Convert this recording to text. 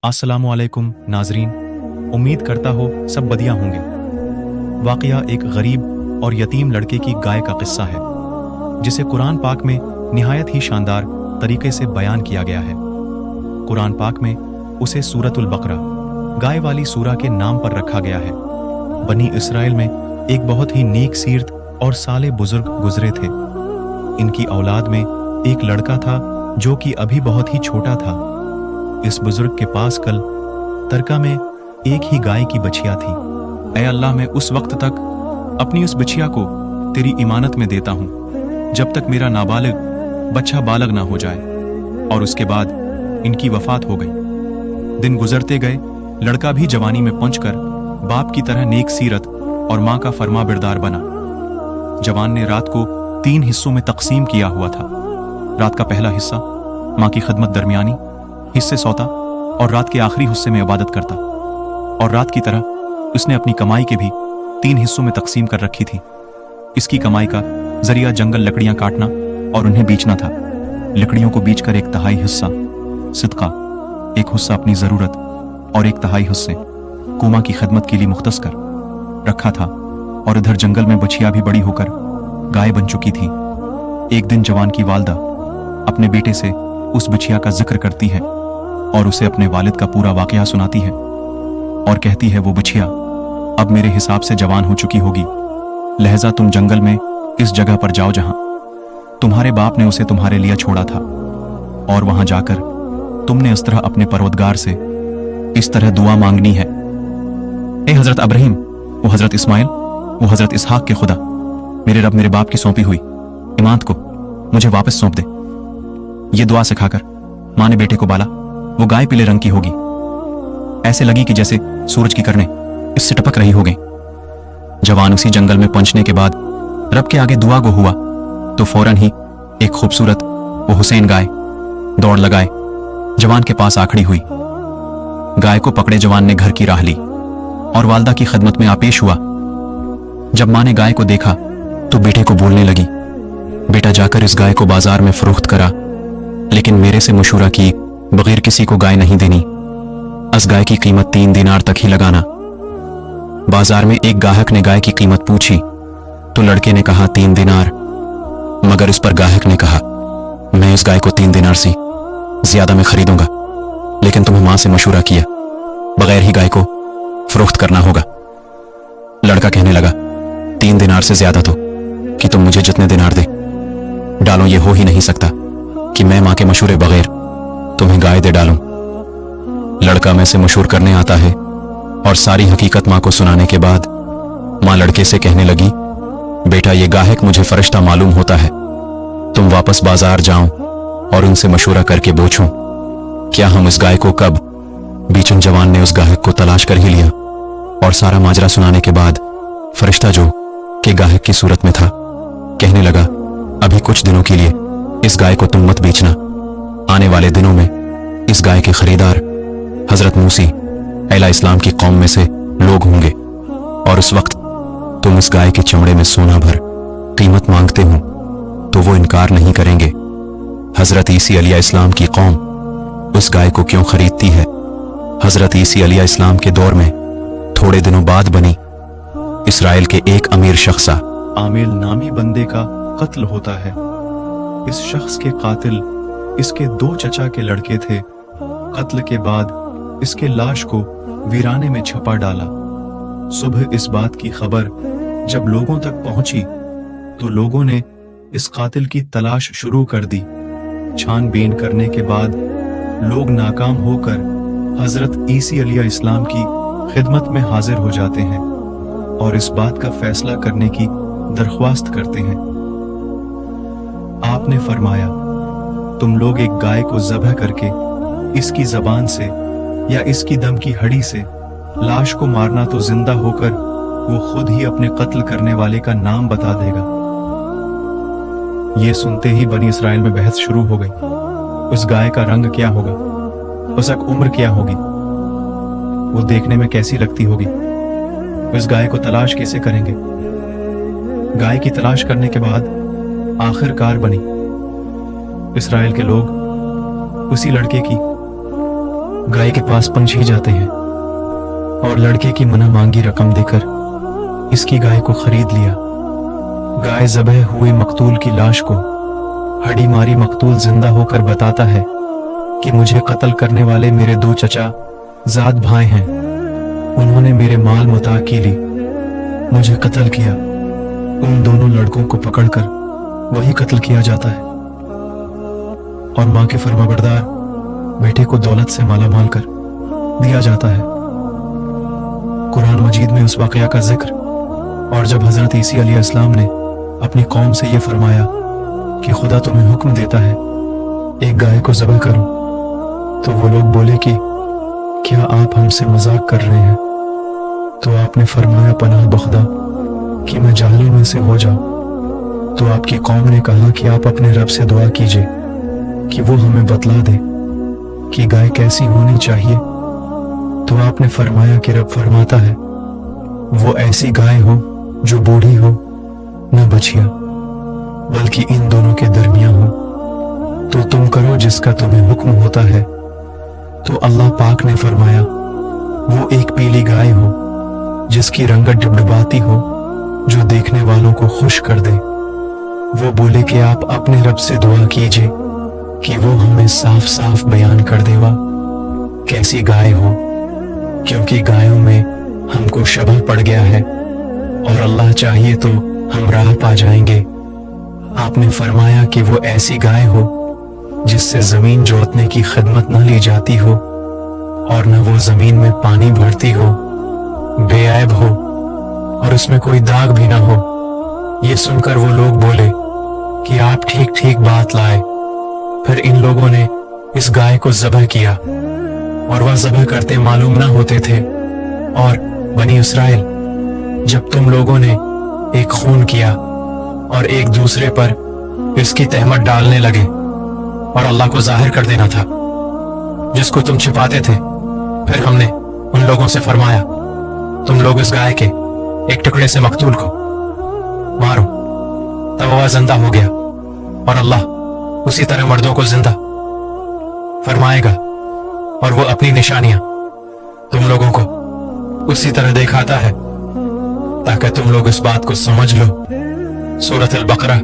अस्सलामुअलैकुम नाजरीन, उम्मीद करता हो सब बढ़िया होंगे। वाक़या एक गरीब और यतीम लड़के की गाय का किस्सा है, जिसे कुरान पाक में निहायत ही शानदार तरीके से बयान किया गया है। कुरान पाक में उसे सूरतुल बकरा, गाय वाली सूरा के नाम पर रखा गया है। बनी इसराइल में एक बहुत ही नेक सीरत और साले बुजुर्ग गुजरे थे। इनकी औलाद में एक लड़का था जो कि अभी बहुत ही छोटा था। इस बुजुर्ग के पास कल तरका में एक ही गाय की बछिया थी। ऐ अल्लाह, मैं उस वक्त तक अपनी उस बछिया को तेरी इमानत में देता हूँ जब तक मेरा नाबालिग बच्चा बालग ना हो जाए। और उसके बाद इनकी वफात हो गई। दिन गुजरते गए, लड़का भी जवानी में पहुंचकर बाप की तरह नेक सीरत और माँ का फरमा बिरदार बना। जवान ने रात को 3 हिस्सों में तकसीम किया हुआ था। रात का पहला हिस्सा माँ की खिदमत, दरमियानी हिस्से सोता और रात के आखिरी हिस्से में इबादत करता। और रात की तरह उसने अपनी कमाई के भी 3 हिस्सों में तकसीम कर रखी थी। इसकी कमाई का जरिया जंगल लकड़ियां काटना और उन्हें बेचना था। लकड़ियों को बेचकर 1/3 हिस्सा सिदका, 1 हिस्सा अपनी जरूरत और 1/3 हिस्से कुमा की खिदमत के लिए मुख्तस कर रखा था। और इधर जंगल में बछिया भी बड़ी होकर गाय बन चुकी थी। एक दिन जवान की वालदा अपने बेटे से उस बछिया का जिक्र करती है और उसे अपने वालिद का पूरा वाकया सुनाती है और कहती है, वो बछिया अब मेरे हिसाब से जवान हो चुकी होगी, लिहाजा तुम जंगल में इस जगह पर जाओ जहां तुम्हारे बाप ने उसे तुम्हारे लिए छोड़ा था। और वहां जाकर तुमने इस तरह अपने परवरदिगार से इस तरह दुआ मांगनी है, ए हजरत अब्राहीम, वो हजरत इस्माइल, वो हजरत इसहाक के खुदा, मेरे रब मेरे बाप की सौंपी हुई इमानत को मुझे वापस सौंप दे। ये दुआ सिखाकर मां ने बेटे को बाला। वो गाय पीले रंग की होगी, ऐसे लगी कि जैसे सूरज की किरणें इससे टपक रही हो गई। जवान उसी जंगल में पहुंचने के बाद रब के आगे दुआ गो हुआ तो फौरन ही एक खूबसूरत वो हुसैन गाय दौड़ लगाए जवान के पास आ खड़ी हुई। गाय को पकड़े जवान ने घर की राह ली और वालदा की खिदमत में आपेश हुआ। जब मां ने गाय को देखा तो बेटे को बोलने लगी, बेटा जाकर इस गाय को बाजार में फरोख्त करा, लेकिन मेरे से मशूरा की बगैर किसी को गाय नहीं देनी। इस गाय की कीमत 3 दिनार तक ही लगाना। बाजार में एक गाहक ने गाय की कीमत पूछी तो लड़के ने कहा 3 दिनार, मगर इस पर गाहक ने कहा, मैं इस गाय को 3 दिनार से ज्यादा में खरीदूंगा, लेकिन तुम्हें मां से मशूरा किया बगैर ही गाय को फरोख्त करना होगा। लड़का कहने लगा, 3 दिनार से ज्यादा तो कि तुम मुझे जितने दिनार दे डालो, ये हो ही नहीं सकता कि मैं मां के मशूरे बगैर तुम्हें गाय दे डालूं। लड़का मैं से मशहूर करने आता है और सारी हकीकत मां को सुनाने के बाद मां लड़के से कहने लगी, बेटा ये गाहक मुझे फरिश्ता मालूम होता है, तुम वापस बाजार जाओ और उनसे मशूरा करके पूछो क्या हम इस गाय को कब। बीचन जवान ने उस गाहक को तलाश कर ही लिया और सारा माजरा सुनाने के बाद फरिश्ता जो कि गाहक की सूरत में था कहने लगा, अभी कुछ दिनों के लिए इस गाय को तुम मत बेचना। आने वाले दिनों में इस गाय के खरीदार हजरत मूसी अलैहि इस्लाम की कौम में से लोग होंगे और उस वक्त तुम इस गाय के चमड़े में सोना भर कीमत मांगते हो तो वो इनकार नहीं करेंगे। हजरत ईसी अलैहि इस्लाम की कौम उस गाय को क्यों खरीदती है? हजरत ईसी अलैहि इस्लाम के दौर में थोड़े दिनों बाद बनी इसराइल के एक अमीर शख्सा आमिल नामी बंदे का कत्ल होता है। इस शख्स के कातिल इसके 2 चचा के लड़के थे। कत्ल के बाद इसके लाश को वीराने में छपा डाला। सुबह इस बात की खबर जब लोगों तक पहुंची तो लोगों ने इस कातिल की तलाश शुरू कर दी। छानबीन करने के बाद लोग नाकाम होकर हजरत ईसी अलैहि इस्लाम की खिदमत में हाजिर हो जाते हैं और इस बात का फैसला करने की दरख्वास्त करते हैं। आपने फरमाया, तुम लोग एक गाय को ज़बह करके इसकी जबान से या इसकी दम की हड्डी से लाश को मारना तो जिंदा होकर वो खुद ही अपने कत्ल करने वाले का नाम बता देगा। ये सुनते ही बनी इसराइल में बहस शुरू हो गई। उस गाय का रंग क्या होगा, उसकी उम्र क्या होगी, वो देखने में कैसी लगती होगी, उस गाय को तलाश कैसे करेंगे। गाय की तलाश करने के बाद आखिरकार बनी इसराइल के लोग उसी लड़के की गाय के पास पंछी जाते हैं और लड़के की मना मांगी रकम देकर इसकी गाय को खरीद लिया। गाय ज़बह हुए मकतूल की लाश को हड्डी मारी मकतूल जिंदा होकर बताता है कि मुझे कत्ल करने वाले मेरे 2 चचा ज़ात भाई हैं, उन्होंने मेरे माल मुता की ली, मुझे कत्ल किया। उन दोनों लड़कों को पकड़कर वही कत्ल किया जाता है और माँ के फरमाबरदार बेटे को दौलत से माला माल कर दिया जाता है। कुरान मजीद में उस वाकया का जिक्र और जब हजरत ईसा अलैहिस्सलाम ने अपनी कौम से ये फरमाया कि खुदा तुम्हें हुक्म देता है एक गाय को ज़बह करो, तो वो लोग बोले कि क्या आप हमसे मजाक कर रहे हैं? तो आपने फरमाया पनाह बखुदा कि मैं जाहिलों में से हो जाऊं। तो आपकी कौम ने कहा कि आप अपने रब से दुआ कीजिए कि वो हमें बतला दे कि गाय कैसी होनी चाहिए। तो आपने फरमाया कि रब फरमाता है वो ऐसी गाय हो जो बूढ़ी हो न बछिया, बल्कि इन दोनों के दरमियां हो, तो तुम करो जिसका तुम्हें हुक्म होता है। तो अल्लाह पाक ने फरमाया वो एक पीली गाय हो जिसकी रंगत डिबडिबाती हो, जो देखने वालों को खुश कर दे। वो बोले कि आप अपने रब से दुआ कीजिए कि वो हमें साफ साफ बयान कर देवा कैसी गाय हो, क्योंकि गायों में हमको शबह पड़ गया है और अल्लाह चाहिए तो हम राह पा जाएंगे। आपने फरमाया कि वो ऐसी गाय हो जिससे जमीन जोतने की खिदमत न ली जाती हो और न वो जमीन में पानी भरती हो, बेऐब हो और उसमें कोई दाग भी ना हो। ये सुनकर वो लोग बोले कि आप ठीक ठीक बात लाए। फिर इन लोगों ने इस गाय को ज़बह किया और वह ज़बह करते मालूम ना होते थे। और बनी इस्राएल, जब तुम लोगों ने एक खून किया और एक दूसरे पर इसकी तहमत डालने लगे और अल्लाह को जाहिर कर देना था जिसको तुम छिपाते थे, फिर हमने उन लोगों से फरमाया तुम लोग इस गाय के एक टुकड़े से मकतूल को मारो, तब वह जिंदा हो गया और अल्लाह उसी तरह मर्दों को जिंदा फरमाएगा और वो अपनी निशानियां तुम लोगों को उसी तरह दिखाता है ताकि तुम लोग इस बात को समझ लो। सूरत अल बकरा